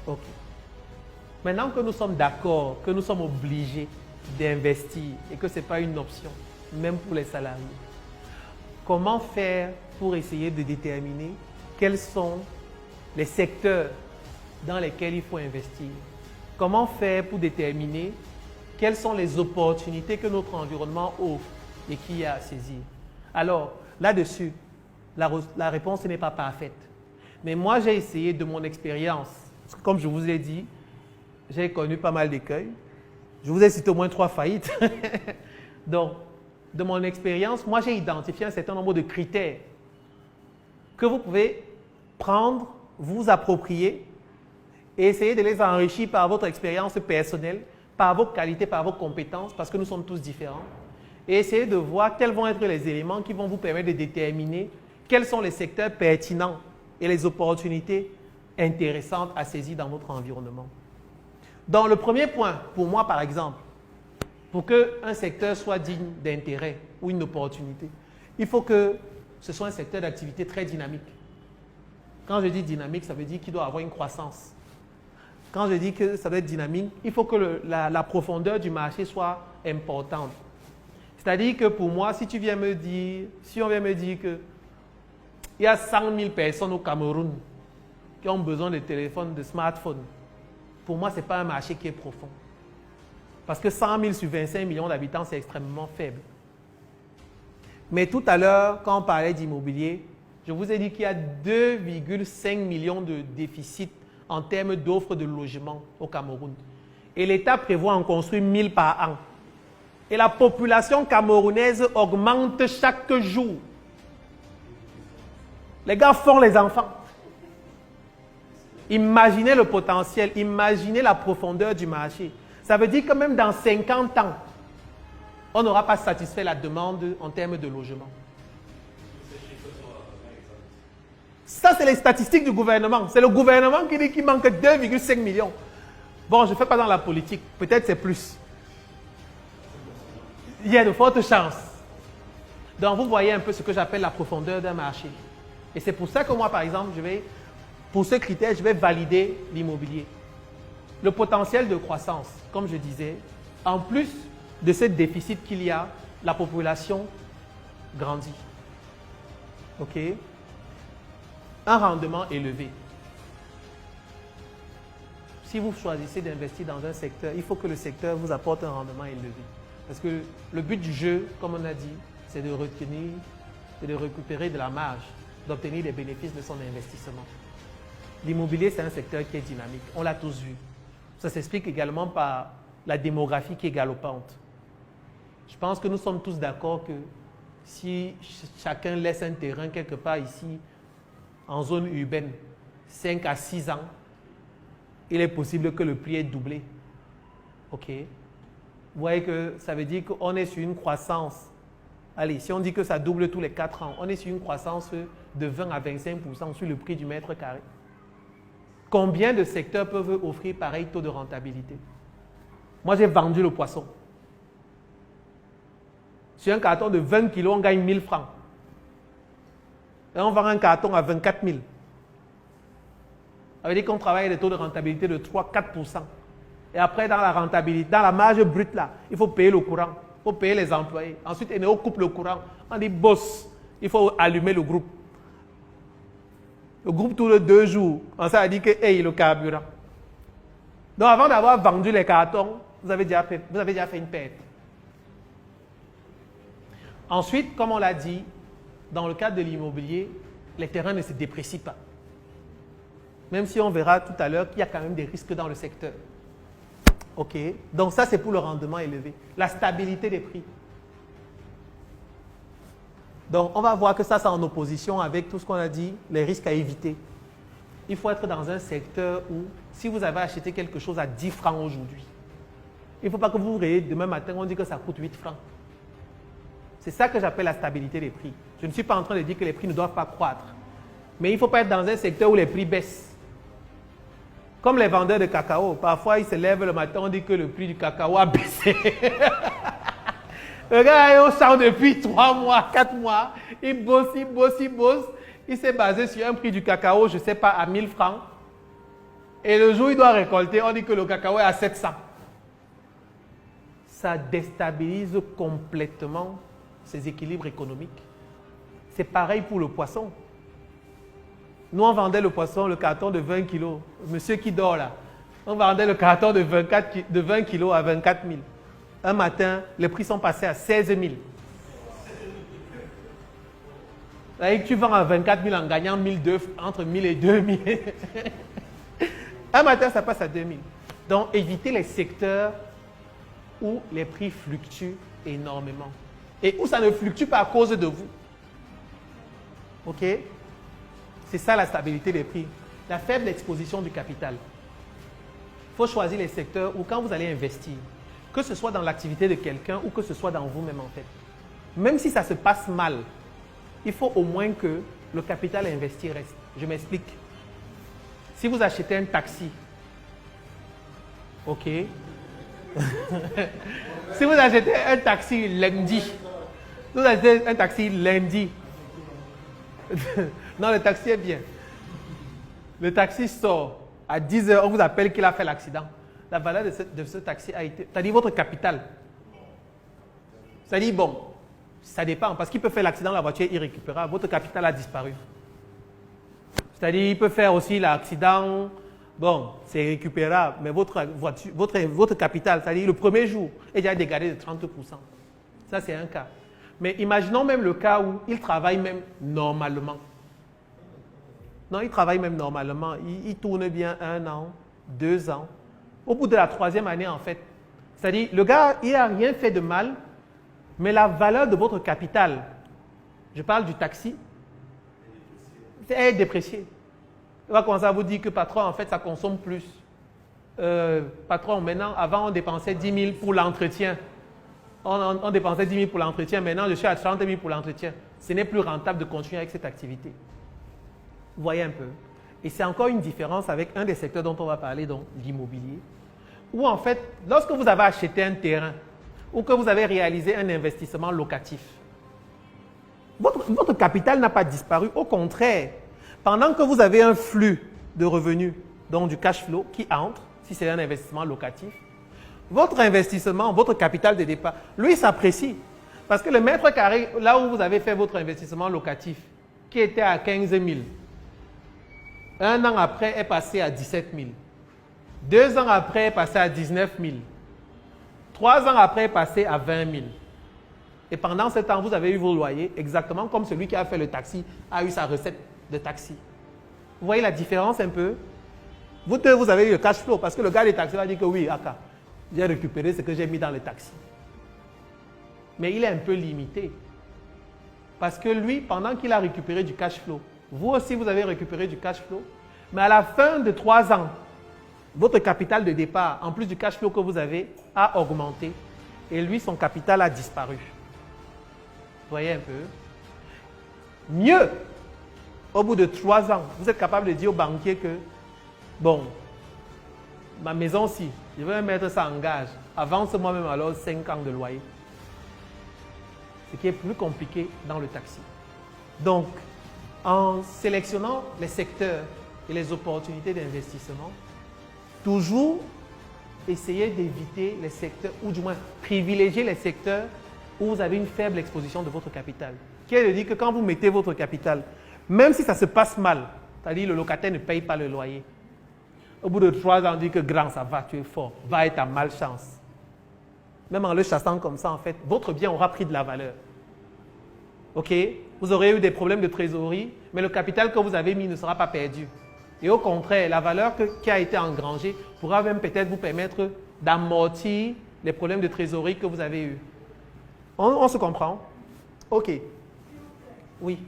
Ok. Maintenant que nous sommes d'accord, que nous sommes obligés d'investir et que ce n'est pas une option, même pour les salariés, comment faire pour essayer de déterminer quels sont les secteurs dans lesquels il faut investir? Comment faire pour déterminer quelles sont les opportunités que notre environnement offre et qu'il y a à saisir? Alors, là-dessus, la réponse n'est pas parfaite. Mais moi, j'ai essayé de mon expérience, parce que comme je vous ai dit, j'ai connu pas mal d'écueils. Je vous ai cité au moins 3 faillites. Donc, de mon expérience, moi, j'ai identifié un certain nombre de critères que vous pouvez prendre, vous approprier et essayer de les enrichir par votre expérience personnelle, par vos qualités, par vos compétences, parce que nous sommes tous différents. Et essayer de voir quels vont être les éléments qui vont vous permettre de déterminer quels sont les secteurs pertinents et les opportunités intéressantes à saisir dans notre environnement. Dans le premier point, pour moi par exemple, pour qu'un secteur soit digne d'intérêt ou une opportunité, il faut que ce soit un secteur d'activité très dynamique. Quand je dis dynamique, ça veut dire qu'il doit avoir une croissance. Quand je dis que ça doit être dynamique, il faut que la profondeur du marché soit importante. C'est-à-dire que pour moi, si on vient me dire qu'il y a 100 000 personnes au Cameroun qui ont besoin de téléphones, de smartphones, pour moi, ce n'est pas un marché qui est profond. Parce que 100 000 sur 25 millions d'habitants, c'est extrêmement faible. Mais tout à l'heure, quand on parlait d'immobilier, je vous ai dit qu'il y a 2,5 millions de déficits en termes d'offres de logement au Cameroun. Et l'État prévoit en construire 1000 par an. Et la population camerounaise augmente chaque jour. Les gars font les enfants. Imaginez le potentiel, imaginez la profondeur du marché. Ça veut dire que même dans 50 ans, on n'aura pas satisfait la demande en termes de logement. Ça, c'est les statistiques du gouvernement. C'est le gouvernement qui dit qu'il manque 2,5 millions. Bon, je ne fais pas dans la politique. Peut-être c'est plus. Il y a de fortes chances. Donc, vous voyez un peu ce que j'appelle la profondeur d'un marché. Et c'est pour ça que moi, par exemple, pour ce critère, je vais valider l'immobilier. Le potentiel de croissance, comme je disais, en plus de ce déficit qu'il y a, la population grandit. OK? Un rendement élevé. Si vous choisissez d'investir dans un secteur, il faut que le secteur vous apporte un rendement élevé. Parce que le but du jeu, comme on a dit, c'est de retenir, c'est de récupérer de la marge, d'obtenir des bénéfices de son investissement. L'immobilier, c'est un secteur qui est dynamique. On l'a tous vu. Ça s'explique également par la démographie qui est galopante. Je pense que nous sommes tous d'accord que si chacun laisse un terrain quelque part ici, en zone urbaine, 5 à 6 ans, il est possible que le prix ait doublé. OK? Vous voyez que ça veut dire qu'on est sur une croissance. Allez, si on dit que ça double tous les 4 ans, on est sur une croissance de 20 à 25% sur le prix du mètre carré. Combien de secteurs peuvent offrir pareil taux de rentabilité? Moi, j'ai vendu le poisson. Sur un carton de 20 kilos, on gagne 1000 francs. Et on vend un carton à 24 000. Ça veut dire qu'on travaille des taux de rentabilité de 3-4%. Et après, dans la rentabilité, dans la marge brute, là, il faut payer le courant. Il faut payer les employés. Ensuite, Eneo coupe le courant. On dit, boss, il faut allumer le groupe. Le groupe tourne 2 jours. On s'est dit que, hey, le carburant. Donc, avant d'avoir vendu les cartons, vous avez déjà fait une perte. Ensuite, comme on l'a dit, dans le cadre de l'immobilier, les terrains ne se déprécient pas. Même si on verra tout à l'heure qu'il y a quand même des risques dans le secteur. OK? Donc ça, c'est pour le rendement élevé. La stabilité des prix. Donc, on va voir que ça, c'est en opposition avec tout ce qu'on a dit, les risques à éviter. Il faut être dans un secteur où, si vous avez acheté quelque chose à 10 francs aujourd'hui, il ne faut pas que vous vous réveillez demain matin, on dit que ça coûte 8 francs. C'est ça que j'appelle la stabilité des prix. Je ne suis pas en train de dire que les prix ne doivent pas croître. Mais il ne faut pas être dans un secteur où les prix baissent. Comme les vendeurs de cacao, parfois ils se lèvent le matin, on dit que le prix du cacao a baissé. Le gars est au champ depuis 3 mois, 4 mois, il bosse. Il s'est basé sur un prix du cacao, je ne sais pas, à 1000 francs. Et le jour où il doit récolter, on dit que le cacao est à 700. Ça déstabilise complètement ses équilibres économiques. C'est pareil pour le poisson. Nous, on vendait le poisson, le carton de 20 kilos. Monsieur qui dort là, on vendait le carton de 20 kilos à 24 000. Un matin, les prix sont passés à 16 000. C'est-à-dire que tu vends à 24 000 en gagnant 1002, entre 1000 et 2000. Un matin, ça passe à 2000. Donc, évitez les secteurs où les prix fluctuent énormément. Et où ça ne fluctue pas à cause de vous. OK? C'est ça la stabilité des prix. La faible exposition du capital. Il faut choisir les secteurs où quand vous allez investir, que ce soit dans l'activité de quelqu'un ou que ce soit dans vous-même en fait. Même si ça se passe mal, il faut au moins que le capital investi reste. Je m'explique. Si vous achetez un taxi, ok. Si vous achetez un taxi lundi, vous achetez un taxi lundi. Non, le taxi est bien. Le taxi sort à 10 h, on vous appelle qu'il a fait l'accident. La valeur de ce taxi a été, c'est-à-dire votre capital. C'est-à-dire, bon, ça dépend, parce qu'il peut faire l'accident, la voiture est irrécupérable, votre capital a disparu. C'est-à-dire, il peut faire aussi l'accident, bon, c'est récupérable, mais votre capital, c'est-à-dire le premier jour, est déjà dégradé de 30%. Ça, c'est un cas. Mais imaginons même le cas où il travaille même normalement. Non, il travaille même normalement. Il tourne bien 1 an, 2 ans. Au bout de la 3e année, en fait, c'est-à-dire, le gars, il n'a rien fait de mal, mais la valeur de votre capital, je parle du taxi, est dépréciée. Il va commencer à vous dire que patron, en fait, ça consomme plus. Patron, maintenant, avant, on dépensait 10 000 pour l'entretien. On dépensait 10 000 pour l'entretien. Maintenant, je suis à 30 000 pour l'entretien. Ce n'est plus rentable de continuer avec cette activité. Vous voyez un peu. Et c'est encore une différence avec un des secteurs dont on va parler, donc l'immobilier. Où en fait, lorsque vous avez acheté un terrain ou que vous avez réalisé un investissement locatif, votre capital n'a pas disparu. Au contraire, pendant que vous avez un flux de revenus, donc du cash flow qui entre, si c'est un investissement locatif, votre investissement, votre capital de départ, lui s'apprécie. Parce que le mètre carré, là où vous avez fait votre investissement locatif, qui était à 15 000, 1 an après est passé à 17 000. 2 ans après est passé à 19 000. 3 ans après est passé à 20 000. Et pendant ce temps, vous avez eu vos loyers, exactement comme celui qui a fait le taxi a eu sa recette de taxi. Vous voyez la différence un peu? Vous deux, vous avez eu le cash flow parce que le gars des taxis va dire que oui, Aka, j'ai récupéré ce que j'ai mis dans le taxi. Mais il est un peu limité. Parce que lui, pendant qu'il a récupéré du cash flow, vous aussi, vous avez récupéré du cash flow. Mais à la fin de 3 ans, votre capital de départ, en plus du cash flow que vous avez, a augmenté. Et lui, son capital a disparu. Vous voyez un peu? Mieux, au bout de 3 ans, vous êtes capable de dire au banquier que, bon, ma maison-ci, je vais mettre ça en gage. Avance moi-même alors 5 ans de loyer. Ce qui est plus compliqué dans le taxi. Donc, en sélectionnant les secteurs et les opportunités d'investissement, toujours essayer d'éviter les secteurs, ou du moins privilégier les secteurs où vous avez une faible exposition de votre capital. Qui est de dire que quand vous mettez votre capital, même si ça se passe mal, c'est-à-dire le locataire ne paye pas le loyer, au bout de 3 ans, on dit que grand, ça va, tu es fort, va être à malchance. Même en le chassant comme ça, en fait, votre bien aura pris de la valeur. OK? Vous aurez eu des problèmes de trésorerie, mais le capital que vous avez mis ne sera pas perdu. Et au contraire, la valeur qui a été engrangée pourra même peut-être vous permettre d'amortir les problèmes de trésorerie que vous avez eus. On se comprend? OK. Oui.